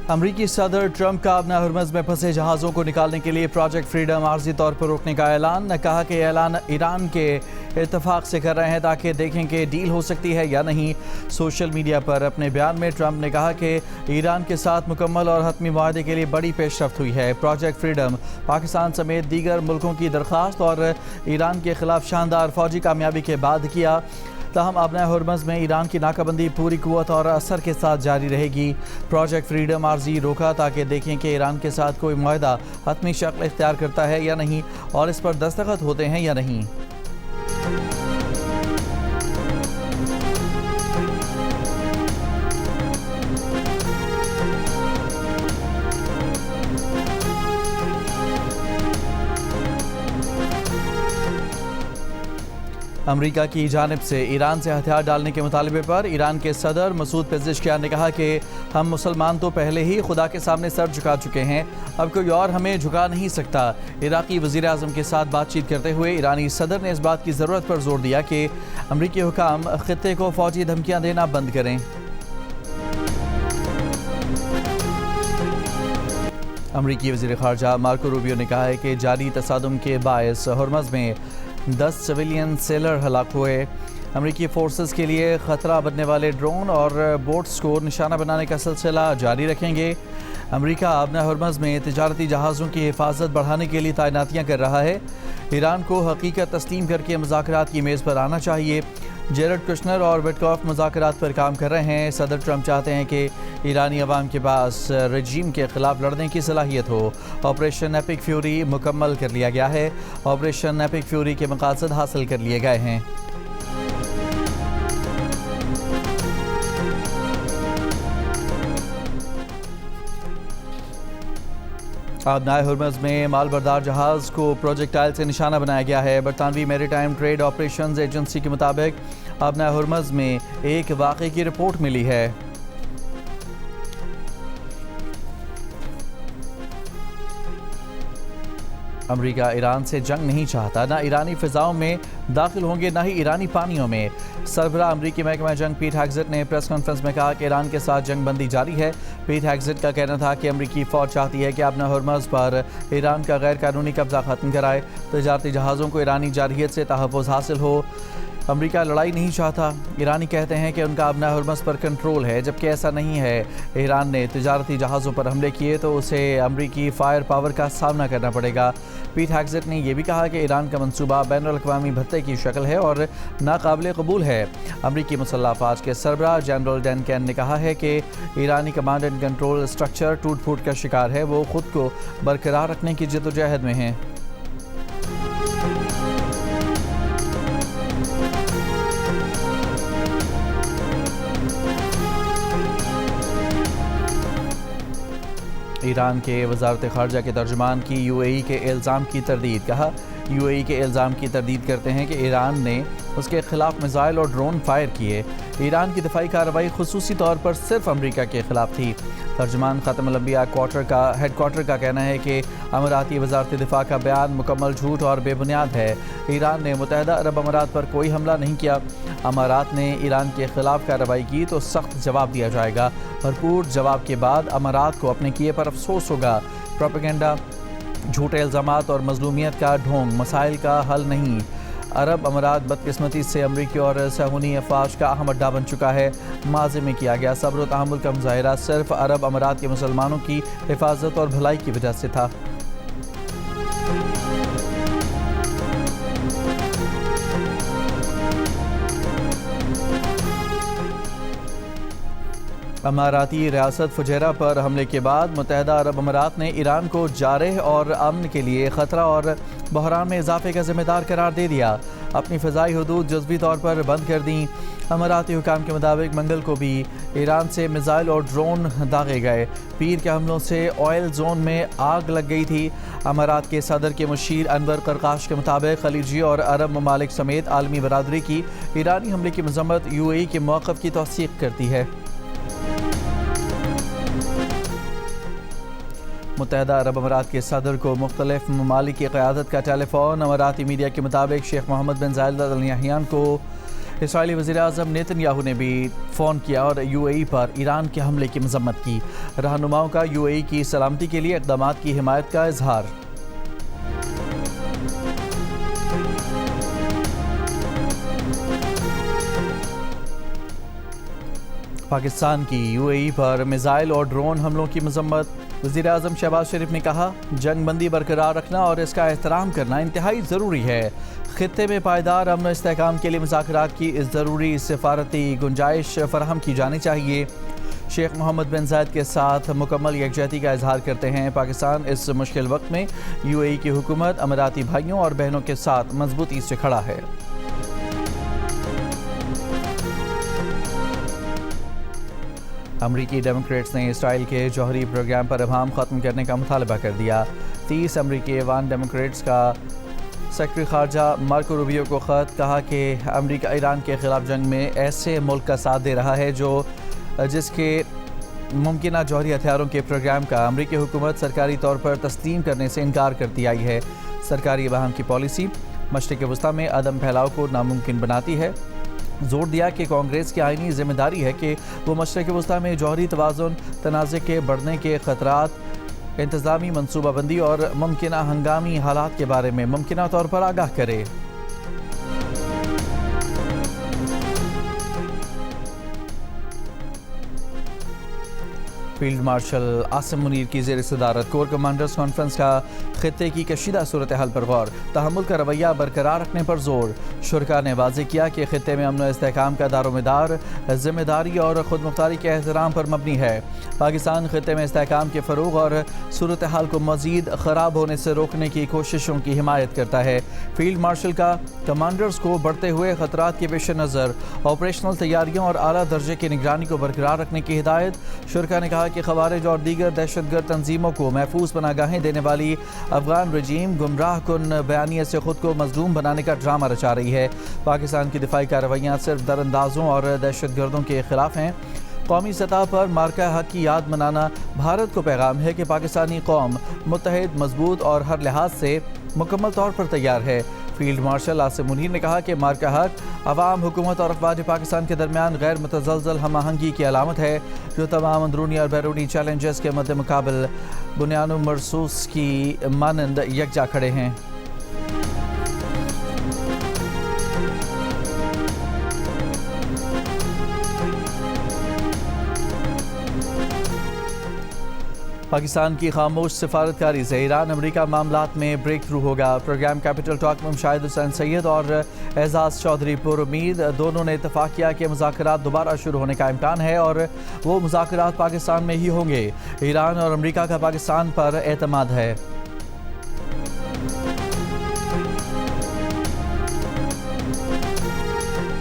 امریکی صدر ٹرمپ کا اپنا ہرمز میں پھنسے جہازوں کو نکالنے کے لیے پروجیکٹ فریڈم عارضی طور پر روکنے کا اعلان نے کہا کہ اعلان ایران کے اتفاق سے کر رہے ہیں تاکہ دیکھیں کہ ڈیل ہو سکتی ہے یا نہیں۔ سوشل میڈیا پر اپنے بیان میں ٹرمپ نے کہا کہ ایران کے ساتھ مکمل اور حتمی معاہدے کے لیے بڑی پیش رفت ہوئی ہے۔ پروجیکٹ فریڈم پاکستان سمیت دیگر ملکوں کی درخواست اور ایران کے خلاف شاندار فوجی کامیابی کے بعد کیا، تاہم ابنا ہرمز میں ایران کی ناکہ بندی پوری قوت اور اثر کے ساتھ جاری رہے گی۔ پروجیکٹ فریڈم عارضی روکا تاکہ دیکھیں کہ ایران کے ساتھ کوئی معاہدہ حتمی شکل اختیار کرتا ہے یا نہیں اور اس پر دستخط ہوتے ہیں یا نہیں۔ امریکہ کی جانب سے ایران سے ہتھیار ڈالنے کے مطالبے پر ایران کے صدر مسعود پزشکیان نے کہا کہ ہم مسلمان تو پہلے ہی خدا کے سامنے سر جھکا چکے ہیں، اب کوئی اور ہمیں جھکا نہیں سکتا۔ عراقی وزیر اعظم کے ساتھ بات چیت کرتے ہوئے ایرانی صدر نے اس بات کی ضرورت پر زور دیا کہ امریکی حکام خطے کو فوجی دھمکیاں دینا بند کریں۔ امریکی وزیر خارجہ مارکو روبیو نے کہا ہے کہ جاری تصادم کے باعث ہرمز میں 10 سویلین سیلر ہلاک ہوئے۔ امریکی فورسز کے لیے خطرہ بننے والے ڈرون اور بوٹس کو نشانہ بنانے کا سلسلہ جاری رکھیں گے۔ امریکہ ابنا ہرمز میں تجارتی جہازوں کی حفاظت بڑھانے کے لیے تعیناتیاں کر رہا ہے۔ ایران کو حقیقت تسلیم کر کے مذاکرات کی میز پر آنا چاہیے۔ جیرڈ کشنر اور وٹکاف مذاکرات پر کام کر رہے ہیں۔ صدر ٹرمپ چاہتے ہیں کہ ایرانی عوام کے پاس رجیم کے خلاف لڑنے کی صلاحیت ہو۔ آپریشن ایپک فیوری مکمل کر لیا گیا ہے۔ آپریشن ایپک فیوری کے مقاصد حاصل کر لیے گئے ہیں۔ ابنا ہرمز میں مال بردار جہاز کو پروجیکٹائل سے نشانہ بنایا گیا ہے۔ برطانوی میری ٹائم ٹریڈ آپریشنز ایجنسی کے مطابق ابنا ہرمز میں ایک واقعے کی رپورٹ ملی ہے۔ امریکہ ایران سے جنگ نہیں چاہتا، نہ ایرانی فضاؤں میں داخل ہوں گے نہ ہی ایرانی پانیوں میں۔ سربراہ امریکی محکمہ جنگ پیٹ ہیگزٹ نے پریس کانفرنس میں کہا کہ ایران کے ساتھ جنگ بندی جاری ہے۔ پیٹ ہیگزٹ کا کہنا تھا کہ امریکی فوج چاہتی ہے کہ ابنا ہرمز پر ایران کا غیر قانونی قبضہ ختم کرائے، تجارتی جہازوں کو ایرانی جارحیت سے تحفظ حاصل ہو۔ امریکہ لڑائی نہیں چاہتا۔ ایرانی کہتے ہیں کہ ان کا ابنا ہرمز پر کنٹرول ہے، جبکہ ایسا نہیں ہے۔ ایران نے تجارتی جہازوں پر حملے کیے تو اسے امریکی فائر پاور کا سامنا کرنا پڑے گا۔ پیٹ ہیگزٹ نے یہ بھی کہا کہ ایران کا منصوبہ بین الاقوامی بھتّے کی شکل ہے اور ناقابل قبول ہے۔ امریکی مسلح افواج کے سربراہ جنرل ڈین کین نے کہا ہے کہ ایرانی کمانڈ اینڈ کنٹرول اسٹرکچر ٹوٹ پھوٹ کا شکار ہے، وہ خود کو برقرار رکھنے کی جدوجہد میں ہیں۔ ایران کے وزارت خارجہ کے ترجمان کی یو اے ای کے الزام کی تردید۔ کہا یو اے ای کے الزام کی تردید کرتے ہیں کہ ایران نے اس کے خلاف میزائل اور ڈرون فائر کیے۔ ایران کی دفاعی کارروائی خصوصی طور پر صرف امریکہ کے خلاف تھی۔ ترجمان خاتم الانبیاء ہیڈ کوارٹر کا کہنا ہے کہ اماراتی وزارت دفاع کا بیان مکمل جھوٹ اور بے بنیاد ہے۔ ایران نے متحدہ عرب امارات پر کوئی حملہ نہیں کیا۔ امارات نے ایران کے خلاف کارروائی کی تو سخت جواب دیا جائے گا۔ بھرپور جواب کے بعد امارات کو اپنے کیے پر افسوس ہوگا۔ پروپیگنڈا، جھوٹے الزامات اور مظلومیت کا ڈھونگ مسائل کا حل نہیں۔ عرب امارات بدقسمتی سے امریکی اور صہیونی افواج کا اہم اڈا بن چکا ہے۔ ماضی میں کیا گیا صبر و تحمل کا مظاہرہ صرف عرب امارات کے مسلمانوں کی حفاظت اور بھلائی کی وجہ سے تھا۔ اماراتی ریاست فجیرہ پر حملے کے بعد متحدہ عرب امارات نے ایران کو جارح اور امن کے لیے خطرہ اور بحران میں اضافے کا ذمہ دار قرار دے دیا۔ اپنی فضائی حدود جزوی طور پر بند کر دیں۔ اماراتی حکام کے مطابق منگل کو بھی ایران سے میزائل اور ڈرون داغے گئے۔ پیر کے حملوں سے آئل زون میں آگ لگ گئی تھی۔ امارات کے صدر کے مشیر انور قرقاش کے مطابق خلیجی اور عرب ممالک سمیت عالمی برادری کی ایرانی حملے کی مذمت یو اے ای کے موقف کی توثیق کرتی ہے۔ متحدہ عرب امارات کے صدر کو مختلف ممالک کی قیادت کا ٹیلی فون۔ اماراتی میڈیا کے مطابق شیخ محمد بن زائد ال نہیان کو اسرائیلی وزیراعظم نیتن یاہو نے بھی فون کیا اور UAE پر ایران کے حملے کی مذمت کی۔ رہنماؤں کا UAE کی سلامتی کے لیے اقدامات کی حمایت کا اظہار۔ پاکستان کی UAE پر میزائل اور ڈرون حملوں کی مذمت۔ وزیراعظم شہباز شریف نے کہا جنگ بندی برقرار رکھنا اور اس کا احترام کرنا انتہائی ضروری ہے۔ خطے میں پائیدار امن و استحکام کے لیے مذاکرات کی ضروری سفارتی گنجائش فراہم کی جانی چاہیے۔ شیخ محمد بن زائد کے ساتھ مکمل یکجہتی کا اظہار کرتے ہیں پاکستان اس مشکل وقت میں UAE کی حکومت اماراتی بھائیوں اور بہنوں کے ساتھ مضبوطی سے کھڑا ہے۔ امریکی ڈیموکریٹس نے اسرائیل کے جوہری پروگرام پر ابہام ختم کرنے کا مطالبہ کر دیا۔ 30 امریکی ایوان ڈیموکریٹس کا سیکرٹری خارجہ مارکو روبیو کو خط، کہا کہ امریکہ ایران کے خلاف جنگ میں ایسے ملک کا ساتھ دے رہا ہے جس کے ممکنہ جوہری ہتھیاروں کے پروگرام کا امریکی حکومت سرکاری طور پر تسلیم کرنے سے انکار کرتی آئی ہے۔ سرکاری ابہام کی پالیسی مشرق وسطیٰ میں عدم پھیلاؤ کو ناممکن بناتی ہے۔ زور دیا کہ کانگریس کی آئینی ذمہ داری ہے کہ وہ مشرق وسطیٰ میں جوہری توازن، تنازع کے بڑھنے کے خطرات، انتظامی منصوبہ بندی اور ممکنہ ہنگامی حالات کے بارے میں ممکنہ طور پر آگاہ کرے۔ فیلڈ مارشل عاصم منیر کی زیر صدارت کور کمانڈرز کانفرنس کا خطے کی کشیدہ صورتحال پر غور، تحمل کا رویہ برقرار رکھنے پر زور۔ شرکاء نے واضح کیا کہ خطے میں امن و استحکام کا دار و مدار ذمہ داری اور خود مختاری کے احترام پر مبنی ہے۔ پاکستان خطے میں استحکام کے فروغ اور صورتحال کو مزید خراب ہونے سے روکنے کی کوششوں کی حمایت کرتا ہے۔ فیلڈ مارشل کا کمانڈرز کو بڑھتے ہوئے خطرات کے پیش نظر آپریشنل تیاریوں اور اعلیٰ درجے کی نگرانی کو برقرار رکھنے کی ہدایت۔ شرکاء نے کہا کہ خوارج اور دیگر دہشت گرد تنظیموں کو محفوظ پناہ گاہیں دینے والی افغان رجیم گمراہ کن بیانیے سے خود کو مظلوم بنانے کا ڈرامہ رچا رہی ہے۔ پاکستان کی دفاعی کارروائیاں صرف در اندازوں اور دہشت گردوں کے خلاف ہیں۔ قومی سطح پر مارکہ حق کی یاد منانا بھارت کو پیغام ہے کہ پاکستانی قوم متحد، مضبوط اور ہر لحاظ سے مکمل طور پر تیار ہے۔ فیلڈ مارشل عاصم منیر نے کہا کہ مارکہ حق عوام، حکومت اور افواج پاکستان کے درمیان غیر متزلزل ہم آہنگی کی علامت ہے، جو تمام اندرونی اور بیرونی چیلنجز کے مد مقابل بنیان مرصوص کی مانند یکجا کھڑے ہیں۔ پاکستان کی خاموش سفارتکاری سے ایران امریکہ معاملات میں بریک تھرو ہوگا۔ پروگرام کیپٹل ٹاک میں مشاہد حسین سید اور اعزاز چودھری پر امید، دونوں نے اتفاق کیا کہ مذاکرات دوبارہ شروع ہونے کا امکان ہے اور وہ مذاکرات پاکستان میں ہی ہوں گے۔ ایران اور امریکہ کا پاکستان پر اعتماد ہے۔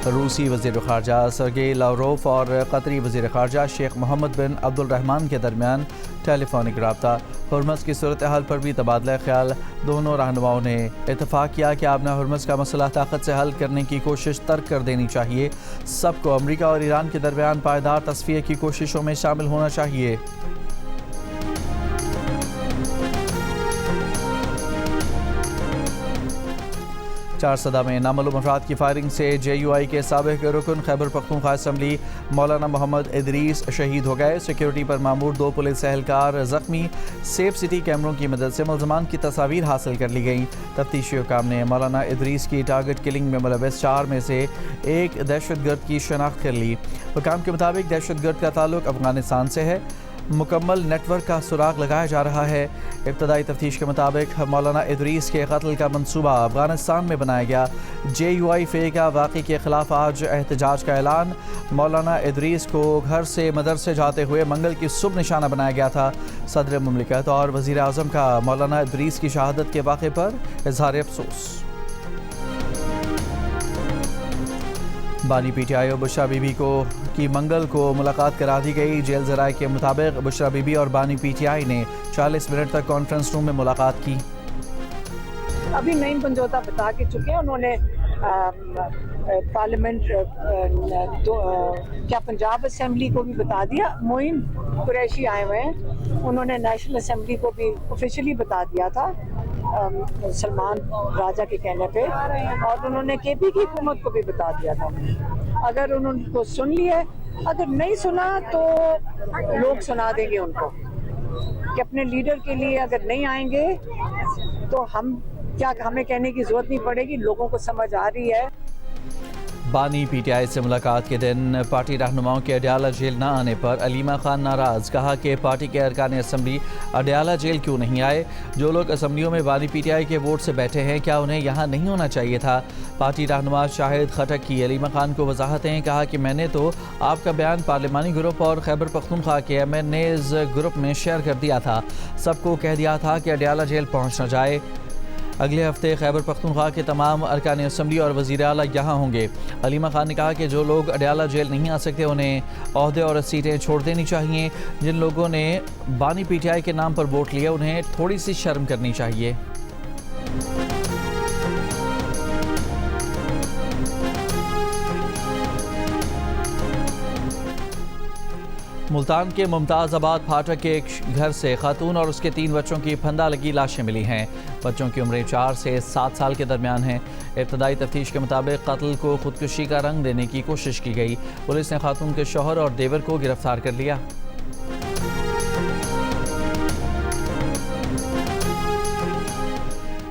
روسی وزیر خارجہ سرگئی لاوروف اور قطری وزیر خارجہ شیخ محمد بن عبد الرحمن کے درمیان ٹیلی فونک رابطہ۔ ہرمز کی صورتحال پر بھی تبادلہ خیال۔ دونوں رہنماؤں نے اتفاق کیا کہ آبنہ ہرمز کا مسئلہ طاقت سے حل کرنے کی کوشش ترک کر دینی چاہیے۔ سب کو امریکہ اور ایران کے درمیان پائیدار تصفیہ کی کوششوں میں شامل ہونا چاہیے۔ چارسدہ میں نامعلوم افراد کی فائرنگ سے JUI کے سابق رکن خیبر پختونخوا اسمبلی مولانا محمد ادریس شہید ہو گئے۔ سیکیورٹی پر مامور 2 پولیس اہلکار زخمی۔ سیف سٹی کیمروں کی مدد سے ملزمان کی تصاویر حاصل کر لی گئیں۔ تفتیشی حکام نے مولانا ادریس کی ٹارگٹ کلنگ میں ملوث 4 میں سے ایک دہشت گرد کی شناخت کر لی۔ حکام کے مطابق دہشت گرد کا تعلق افغانستان سے ہے۔ مکمل نیٹ ورک کا سراغ لگایا جا رہا ہے۔ ابتدائی تفتیش کے مطابق مولانا ادریس کے قتل کا منصوبہ افغانستان میں بنایا گیا۔ JUI فے کا واقعے کے خلاف آج احتجاج کا اعلان۔ مولانا ادریس کو گھر سے مدرسے جاتے ہوئے منگل کی صبح نشانہ بنایا گیا تھا۔ صدر مملکت اور وزیر اعظم کا مولانا ادریس کی شہادت کے واقعے پر اظہار افسوس۔ بانی PTI بشرا بی بی کی منگل کو ملاقات کرا دی گئی۔ جیل ذرائع کے مطابق بشرا بی بی اور بانی PTI نے 40 منٹ تک کانفرنس روم میں ملاقات کی۔ ابھی نئی سمجھوتا بتا کے چکے ہیں انہوں نے پارلیمنٹ کیا پنجاب اسمبلی کو بھی بتا دیا۔ معین قریشی آئے ہوئے ہیں، انہوں نے نیشنل اسمبلی کو بھی آفیشلی بتا دیا تھا سلمان راجہ کے کہنے پہ، اور انہوں نے KP کی حکومت کو بھی بتا دیا تھا۔ اگر انہوں کو سن لیا، اگر نہیں سنا تو لوگ سنا دیں گے ان کو کہ اپنے لیڈر کے لیے اگر نہیں آئیں گے تو ہمیں کہنے کی ضرورت نہیں پڑے گی، لوگوں کو سمجھ آ رہی ہے۔ بانی پی ٹی آئی سے ملاقات کے دن پارٹی رہنماؤں کے اڈیالہ جیل نہ آنے پر علیمہ خان ناراض، کہا کہ پارٹی کے ارکان اسمبلی اڈیالہ جیل کیوں نہیں آئے؟ جو لوگ اسمبلیوں میں بانی پی ٹی آئی کے ووٹ سے بیٹھے ہیں کیا انہیں یہاں نہیں ہونا چاہیے تھا؟ پارٹی رہنما شاہد خٹک کی علیمہ خان کو وضاحتیں، کہا کہ میں نے تو آپ کا بیان پارلیمانی گروپ اور خیبر پختونخوا کے ایم این ایز گروپ میں شیئر کر دیا تھا، سب کو کہہ دیا تھا کہ اڈیالہ جیل پہنچ نہ جائے۔ اگلے ہفتے خیبر پختونخوا کے تمام ارکان اسمبلی اور وزیر اعلیٰ یہاں ہوں گے۔ علیمہ خان نے کہا کہ جو لوگ اڈیالہ جیل نہیں آ سکتے انہیں عہدے اور سیٹیں چھوڑ دینی چاہیے۔ جن لوگوں نے بانی پی ٹی آئی کے نام پر ووٹ لیا انہیں تھوڑی سی شرم کرنی چاہیے۔ ملتان کے ممتاز آباد پھاٹک کے ایک گھر سے خاتون اور اس کے 3 بچوں کی پھندا لگی لاشیں ملی ہیں۔ بچوں کی عمریں 4 سے 7 سال کے درمیان ہیں۔ ابتدائی تفتیش کے مطابق قتل کو خودکشی کا رنگ دینے کی کوشش کی گئی۔ پولیس نے خاتون کے شوہر اور دیور کو گرفتار کر لیا۔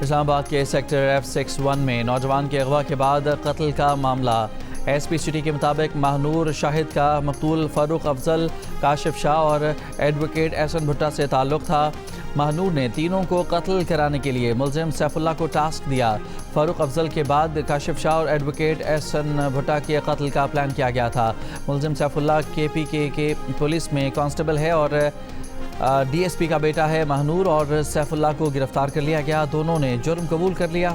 اسلام آباد کے سیکٹر F61 میں نوجوان کے اغوا کے بعد قتل کا معاملہ۔ ایس پی سٹی کے مطابق ماہنور شاہد کا مقتول فاروق افضل، کاشف شاہ اور ایڈوکیٹ احسن بھٹا سے تعلق تھا۔ ماہنور نے تینوں کو قتل کرانے کے لیے ملزم سیف اللہ کو ٹاسک دیا۔ فاروق افضل کے بعد کاشف شاہ اور ایڈوکیٹ احسن بھٹا کے قتل کا پلان کیا گیا تھا۔ ملزم سیف اللہ KPK کے پولیس میں کانسٹیبل ہے اور DSP کا بیٹا ہے۔ ماہنور اور سیف اللہ کو گرفتار کر لیا گیا، دونوں نے جرم قبول کر لیا۔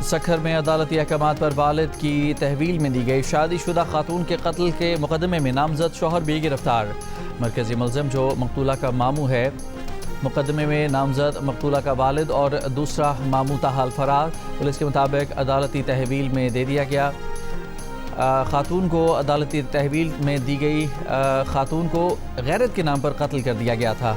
سکھر میں عدالتی احکامات پر والد کی تحویل میں دی گئی شادی شدہ خاتون کے قتل کے مقدمے میں نامزد شوہر بھی گرفتار۔ مرکزی ملزم جو مقتولہ کا ماموں ہے، مقدمے میں نامزد مقتولہ کا والد اور دوسرا ماموں تاحال فرار۔ پولیس کے مطابق عدالتی تحویل میں دے دیا گیا۔ خاتون کو عدالتی تحویل میں دی گئی خاتون کو غیرت کے نام پر قتل کر دیا گیا تھا۔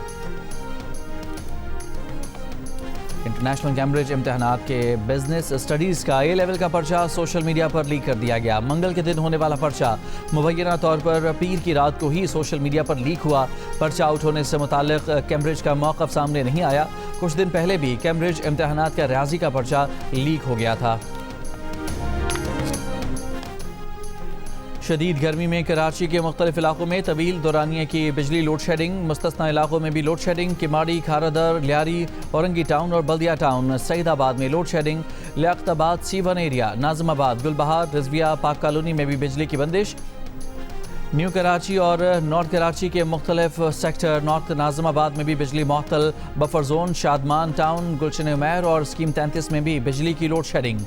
انٹرنیشنل کیمبرج امتحانات کے بزنس اسٹڈیز کا A لیول کا پرچہ سوشل میڈیا پر لیک کر دیا گیا۔ منگل کے دن ہونے والا پرچہ مبینہ طور پر پیر کی رات کو ہی سوشل میڈیا پر لیک ہوا۔ پرچہ آؤٹ ہونے سے متعلق کیمبرج کا موقف سامنے نہیں آیا۔ کچھ دن پہلے بھی کیمبرج امتحانات کا ریاضی کا پرچہ لیک ہو گیا تھا۔ شدید گرمی میں کراچی کے مختلف علاقوں میں طویل دورانیے کی بجلی لوڈ شیڈنگ، مستثنی علاقوں میں بھی load shedding. Kemari, Kharadar, Lyari, Orangi town اور بلدیہ ٹاؤن، سعید آباد میں لوڈ شیڈنگ۔ لیاقت آباد، C1 ایریا، ناظم آباد، گلبہار، رضویہ، پاک کالونی میں بھی بجلی کی بندش۔ نیو کراچی اور نارتھ کراچی کے مختلف سیکٹر، نارتھ ناظم آباد میں بھی بجلی معطل۔ بفر زون، شادمان ٹاؤن، گلشن عمیر اور اسکیم 33 میں بھی بجلی کی لوڈ شیڈنگ۔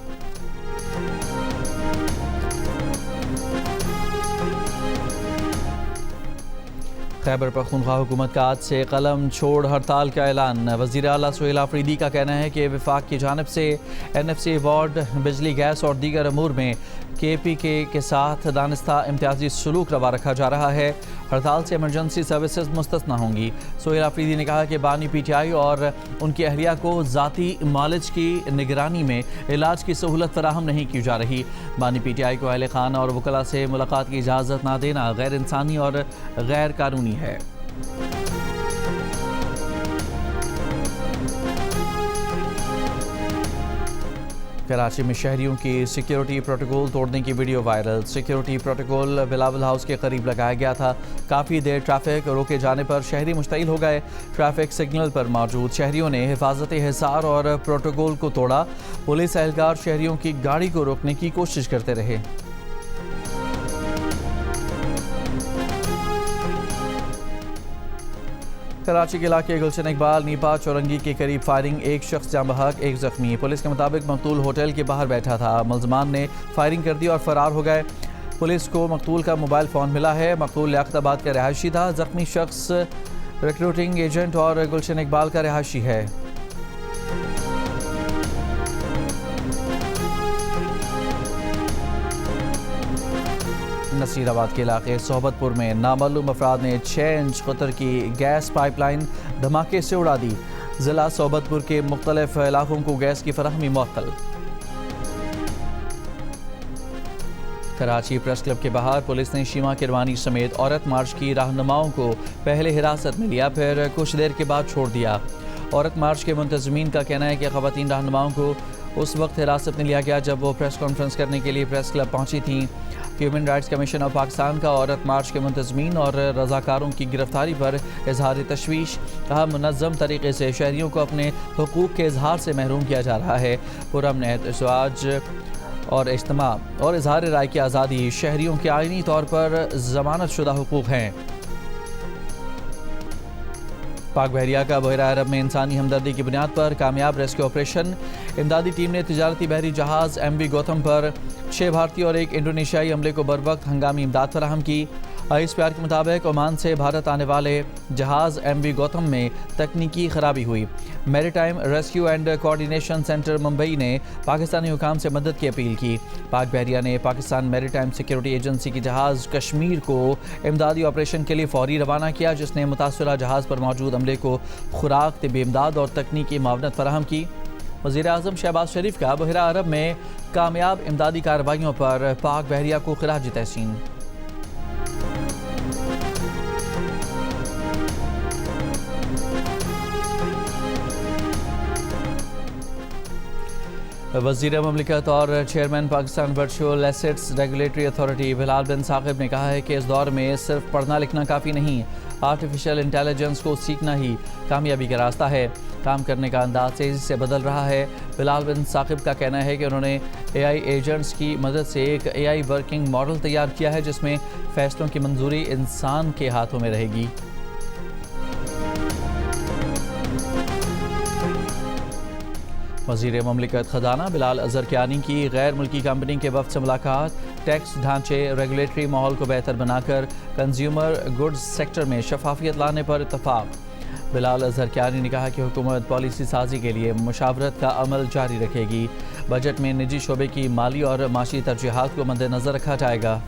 خیبر پختونخوا حکومت کا آج سے قلم چھوڑ ہڑتال کا اعلان۔ وزیر اعلیٰ سہیل آفریدی کا کہنا ہے کہ وفاق کی جانب سے NFC وارڈ، بجلی، گیس اور دیگر امور میں KPK کے ساتھ دانستہ امتیازی سلوک روا رکھا جا رہا ہے۔ ہڑتال سے ایمرجنسی سروسز مستثنی ہوں گی۔ سہیل آفریدی نے کہا کہ بانی PTI اور ان کی اہلیہ کو ذاتی معالج کی نگرانی میں علاج کی سہولت فراہم نہیں کی جا رہی۔ بانی PTI کو اہل خانہ اور وکلاء سے ملاقات کی اجازت نہ دینا غیر انسانی اور غیر قانونی ہے۔ کراچی میں شہریوں کی سیکیورٹی پروٹوکول توڑنے کی video viral. Security protocol Bilawal house کے قریب لگایا گیا تھا۔ کافی دیر ٹریفک روکے جانے پر شہری مشتعل ہو گئے۔ ٹریفک سگنل پر موجود شہریوں نے حفاظتی حصار اور پروٹوکول کو توڑا۔ پولیس اہلکار شہریوں کی گاڑی کو روکنے کی کوشش کرتے رہے۔ کراچی کے علاقے گلشن اقبال، نیپا، چورنگی کے قریب فائرنگ، ایک شخص جاں بحق، ایک زخمی۔ پولیس کے مطابق مقتول ہوٹل کے باہر بیٹھا تھا۔ ملزمان نے فائرنگ کر دی اور فرار ہو گئے۔ پولیس کو مقتول کا موبائل فون ملا ہے۔ مقتول لیاقت آباد کا رہائشی تھا۔ زخمی شخص ریکروٹنگ ایجنٹ اور گلشن اقبال کا رہائشی ہے۔ نصیر آباد کے علاقے صحبت پور میں نامعلوم افراد نے 6 انچ قطر کی گیس پائپ لائن دھماکے سے اڑا دی۔ ضلع صوبت پور کے مختلف علاقوں کو گیس کی فراہمی معطل۔ کراچی پریس کلب کے باہر پولیس نے شیما کروانی سمیت عورت مارچ کی رہنماؤں کو پہلے حراست میں لیا، پھر کچھ دیر کے بعد چھوڑ دیا۔ عورت مارچ کے منتظمین کا کہنا ہے کہ خواتین رہنماؤں کو اس وقت حراست میں لیا گیا جب وہ پریس کانفرنس کرنے کے لیے پریس کلب پہنچی تھیں۔ Human rights commission of Pakistan کا عورت مارچ کے منتظمین اور رضاکاروں کی گرفتاری پر اظہار تشویش، کہا منظم طریقے سے شہریوں کو اپنے حقوق کے اظہار سے محروم کیا جا رہا ہے۔ پرامن احتجاج اور اجتماع اور اظہار رائے کی آزادی شہریوں کے آئینی طور پر ضمانت شدہ حقوق ہیں۔ پاک بحریہ کا بحیرہ عرب میں انسانی ہمدردی کی بنیاد پر کامیاب ریسکیو آپریشن۔ امدادی ٹیم نے تجارتی بحری جہاز ایم وی گوتم پر 6 بھارتی اور 1 انڈونیشیائی عملے کو بروقت ہنگامی امداد فراہم کی۔ ISPR کے مطابق عمان سے بھارت آنے والے جہاز ایم وی گوتم میں تکنیکی خرابی ہوئی۔ میری time rescue and coordination centre Mumbai نے پاکستانی حکام سے مدد کی اپیل کی۔ پاک بحریہ نے پاکستان میری ٹائم سیکیورٹی ایجنسی کی جہاز کشمیر کو امدادی آپریشن کے لیے فوری روانہ کیا، جس نے متاثرہ جہاز پر موجود عملے کو خوراک، طبی امداد اور تکنیکی معاونت فراہم کی۔ وزیر اعظم شہباز شریف کا بحیرہ عرب میں کامیاب امدادی کارروائیوں پر پاک بحریہ کو خراج تحسین۔ وزیر مملکت اور chairman Pakistan virtual assets regulatory authority Bilal bin Saqib نے کہا ہے کہ اس دور میں صرف پڑھنا لکھنا کافی نہیں، آرٹیفیشل انٹیلیجنس کو سیکھنا ہی کامیابی کا راستہ ہے۔ کام کرنے کا انداز تیزی سے بدل رہا ہے۔ بلال بن ثاقب کا کہنا ہے کہ انہوں نے AI ایجنٹس کی مدد سے ایک AI ورکنگ ماڈل تیار کیا ہے جس میں فیصلوں کی منظوری انسان کے ہاتھوں میں رہے گی۔ وزیر مملکت خزانہ بلال اظہرکیانی کی غیر ملکی کمپنی کے وفد سے ملاقات۔ ٹیکس ڈھانچے، ریگولیٹری ماحول کو بہتر بنا کر کنزیومر گڈز سیکٹر میں شفافیت لانے پر اتفاق۔ بلال اظہرکیانی نے کہا کہ حکومت پالیسی سازی کے لیے مشاورت کا عمل جاری رکھے گی۔ بجٹ میں نجی شعبے کی مالی اور معاشی ترجیحات کو مد نظر رکھا جائے گا۔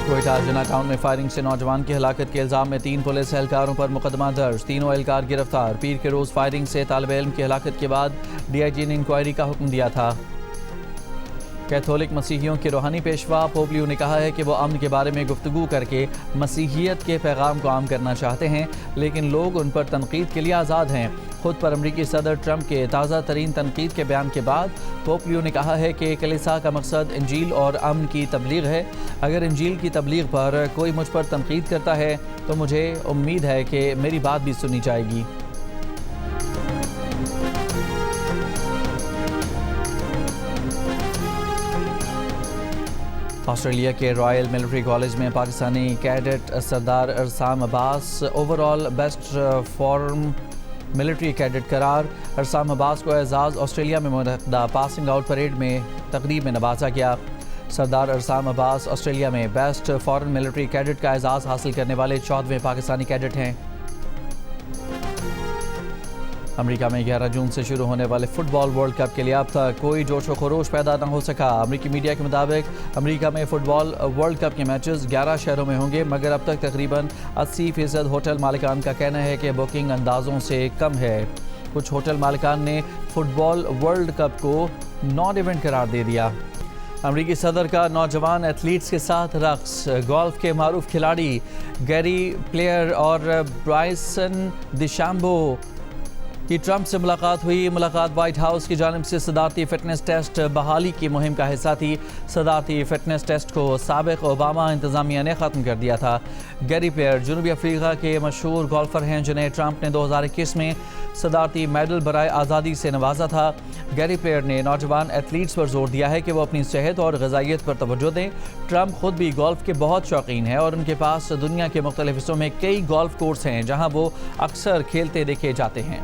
کوئٹہ جنا ٹاؤن میں فائرنگ سے نوجوان کی ہلاکت کے الزام میں 3 پولیس اہلکاروں پر مقدمہ درج، تینوں اہلکار گرفتار۔ پیر کے روز فائرنگ سے طالب علم کی ہلاکت کے بعد DIG نے انکوائری کا حکم دیا تھا۔ کیتھولک مسیحیوں کے روحانی پیشوا پوپ لیو نے کہا ہے کہ وہ امن کے بارے میں گفتگو کر کے مسیحیت کے پیغام کو عام کرنا چاہتے ہیں، لیکن لوگ ان پر تنقید کے لیے آزاد ہیں۔ خود پر امریکی صدر ٹرمپ کے تازہ ترین تنقید کے بیان کے بعد پوپ لیو نے کہا ہے کہ کلیسا کا مقصد انجیل اور امن کی تبلیغ ہے۔ اگر انجیل کی تبلیغ پر کوئی مجھ پر تنقید کرتا ہے تو مجھے امید ہے کہ میری بات بھی سنی جائے گی۔ آسٹریلیا کے رائل ملٹری کالج میں Pakistani cadet Sardar Arsam Abbas overall best form military cadet قرار۔ ارسام عباس کو اعزاز آسٹریلیا میں منعقدہ پاسنگ آؤٹ پریڈ میں تقریب میں نوازا گیا۔ سردار ارسام عباس آسٹریلیا میں بیسٹ فارن ملٹری کیڈٹ کا اعزاز حاصل کرنے والے 14ویں پاکستانی کیڈٹ ہیں۔ امریکہ میں 11 جون سے شروع ہونے والے فٹ بال ورلڈ کپ کے لیے اب تک کوئی جوش و خروش پیدا نہ ہو سکا۔ امریکی میڈیا کے مطابق امریکہ میں فٹ بال ورلڈ کپ کے میچز 11 شہروں میں ہوں گے، مگر اب تک تقریباً 80% ہوٹل مالکان کا کہنا ہے کہ بکنگ اندازوں سے کم ہے۔ کچھ ہوٹل مالکان نے فٹ بال ورلڈ کپ کو نان ایونٹ قرار دے دیا۔ امریکی صدر کا نوجوان ایتھلیٹس کے ساتھ رقص۔ گولف کے معروف کھلاڑی گیری پلیئر اور برائسن ڈیشامبو کی ٹرمپ سے ملاقات ہوئی۔ ملاقات وائٹ ہاؤس کی جانب سے صدارتی فٹنس ٹیسٹ بحالی کی مہم کا حصہ تھی۔ صدارتی فٹنس ٹیسٹ کو سابق اوباما انتظامیہ نے ختم کر دیا تھا۔ گیری پلیئر جنوبی افریقہ کے مشہور گولفر ہیں جنہیں ٹرمپ نے 2021 میں صدارتی میڈل برائے آزادی سے نوازا تھا۔ گیری پلیئر نے نوجوان ایتھلیٹس پر زور دیا ہے کہ وہ اپنی صحت اور غذائیت پر توجہ دیں۔ ٹرمپ خود بھی گولف کے بہت شوقین ہیں اور ان کے پاس دنیا کے مختلف حصوں میں کئی گولف کورس ہیں جہاں وہ اکثر کھیلتے دیکھے جاتے ہیں۔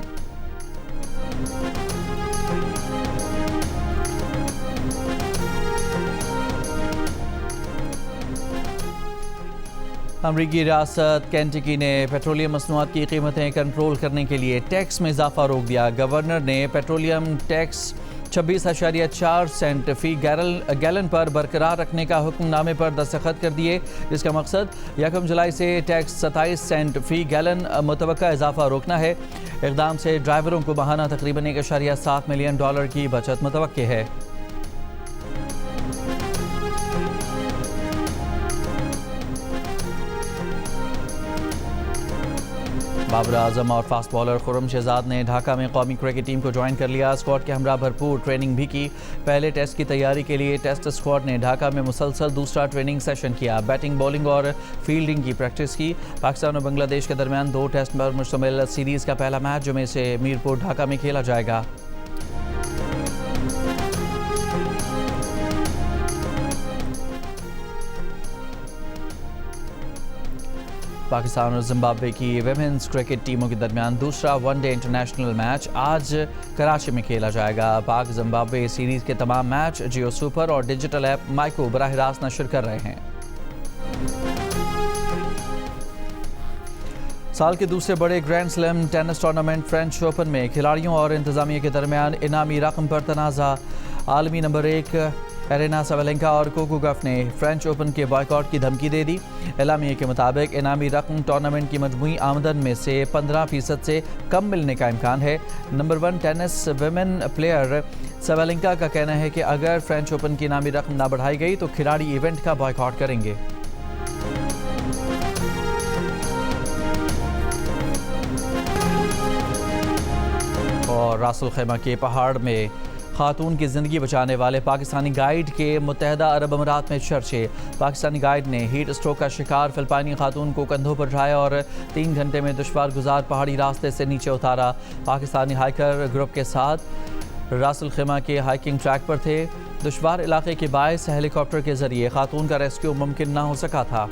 امریکی ریاست کینٹکی نے پیٹرولیم مصنوعات کی قیمتیں کنٹرول کرنے کے لیے ٹیکس میں اضافہ روک دیا۔ گورنر نے پیٹرولیم ٹیکس 26.4 سینٹ فی گیلن پر برقرار رکھنے کا حکم نامے پر دستخط کر دیے، جس کا مقصد 1 جولائی سے ٹیکس 27 سینٹ فی گیلن متوقع اضافہ روکنا ہے۔ اقدام سے ڈرائیوروں کو ماہانہ تقریباً $1.7 ملین کی بچت متوقع ہے۔ بابر اعظم اور فاسٹ بالر خرم شہزاد نے ڈھاکہ میں قومی کرکٹ ٹیم کو جوائن کر لیا۔ اسکواڈ کے ہمراہ بھرپور ٹریننگ بھی کی۔ پہلے ٹیسٹ کی تیاری کے لیے ٹیسٹ اسکواڈ نے ڈھاکہ میں مسلسل دوسرا ٹریننگ سیشن کیا، بیٹنگ، بولنگ اور فیلڈنگ کی پریکٹس کی۔ پاکستان اور بنگلہ دیش کے درمیان 2 ٹیسٹ پر مشتمل سیریز کا پہلا میچ جمعے سے میرپور ڈھاکہ میں کھیلا جائے گا۔ پاکستان اور زمبابوے کی ویمنز کرکٹ ٹیموں کے درمیان دوسرا ون ڈے انٹرنیشنل میچ آج کراچی میں کھیلا جائے گا۔ پاک زمبابوے سیریز کے تمام میچ جیو سپر اور ڈیجیٹل ایپ مائیکو براہ راست نشر کر رہے ہیں۔ سال کے دوسرے بڑے grand slam tennis tournament French Open میں کھلاڑیوں اور انتظامیہ کے درمیان انعامی رقم پر تنازع۔ عالمی نمبر 1 ایرینا سابالینکا اور کوکو گف نے فرینچ اوپن کے بائیکاٹ کی دھمکی دے دی۔ اعلامیہ کے مطابق انعامی رقم ٹورنامنٹ کی مجموعی آمدن میں سے 15% سے کم ملنے کا امکان ہے۔ نمبر 1 ٹینس ویمن پلیئر سابالینکا کا کہنا ہے کہ اگر فرینچ اوپن کی انعامی رقم نہ بڑھائی گئی تو کھلاڑی ایونٹ کا بائیکاٹ کریں گے۔ اور راس الخیمہ کے پہاڑ میں خاتون کی زندگی بچانے والے پاکستانی گائیڈ کے متحدہ عرب امارات میں چرچے۔ پاکستانی گائیڈ نے ہیٹ اسٹروک کا شکار فلپائنی خاتون کو کندھوں پر اٹھایا اور 3 گھنٹے میں دشوار گزار پہاڑی راستے سے نیچے اتارا۔ پاکستانی ہائیکر گروپ کے ساتھ راس الخیمہ کے ہائیکنگ ٹریک پر تھے۔ دشوار علاقے کے باعث ہیلی کاپٹر کے ذریعے خاتون کا ریسکیو ممکن نہ ہو سکا تھا۔